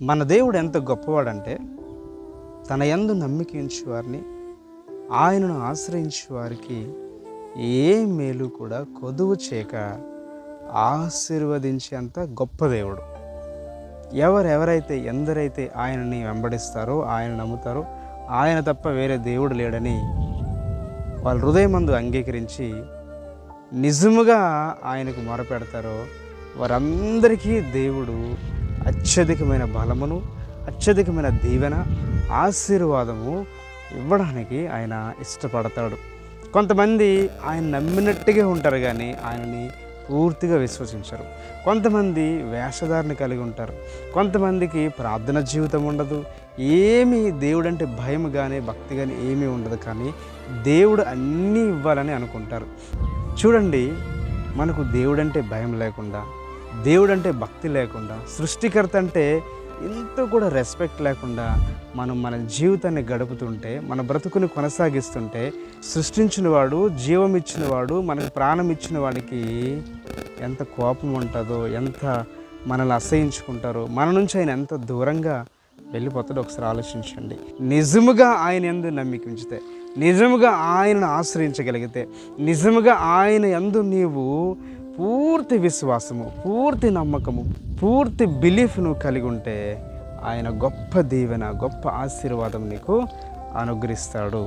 మన దేవుడు ఎంత గొప్పవాడంటే తన యందు నమ్మిక ఉంచు వారిని, ఆయనను ఆశ్రయించు వారికి ఏ మేలు కూడా కొదువు చేయక ఆశీర్వదించేంత గొప్ప దేవుడు. ఎవరైతే ఎందరైతే ఆయనని వెంబడిస్తారో, ఆయన నమ్ముతారో, ఆయన తప్ప వేరే దేవుడు లేడని వాళ్ళ హృదయమందు అంగీకరించి నిజముగా ఆయనకు మొరపెడతారో వారందరికీ దేవుడు అత్యధికమైన బలమును, అత్యధికమైన దీవెన, ఆశీర్వాదము ఇవ్వడానికి ఆయన ఇష్టపడతాడు. కొంతమంది ఆయన నమ్మినట్టుగా ఉంటారు కానీ ఆయనని పూర్తిగా విశ్వసించరు. కొంతమంది వేషధారణ కలిగి ఉంటారు. కొంతమందికి ప్రార్థన జీవితం ఉండదు. ఏమీ దేవుడంటే భయం కానీ భక్తి కానీ ఏమీ ఉండదు. కానీ దేవుడు అన్నీ ఇవ్వాలని అనుకుంటారు. చూడండి, మనకు దేవుడంటే భయం లేకుండా, దేవుడంటే భక్తి లేకుండా, సృష్టికర్త అంటే ఎంతో కూడా రెస్పెక్ట్ లేకుండా మనం మన జీవితాన్ని గడుపుతుంటే, మన బ్రతుకుని కొనసాగిస్తుంటే, సృష్టించిన వాడు, జీవం ఇచ్చిన వాడు, మనకు ప్రాణం ఇచ్చిన వాడికి ఎంత కోపం ఉంటుందో, ఎంత మనల్ని అసహించుకుంటారో, మన నుంచి ఆయన ఎంత దూరంగా వెళ్ళిపోతాడో ఒకసారి ఆలోచించండి. నిజముగా ఆయన యందు నమ్మిక ఉంచితే, నిజముగా ఆయనను ఆశ్రయించగలిగితే, నిజముగా ఆయన యందు నీవు పూర్తి విశ్వాసము, పూర్తి నమ్మకము, పూర్తి బిలీఫ్ నువ్వు కలిగి ఉంటే ఆయన గొప్ప దీవెన, గొప్ప ఆశీర్వాదం నీకు అనుగ్రహిస్తాడు.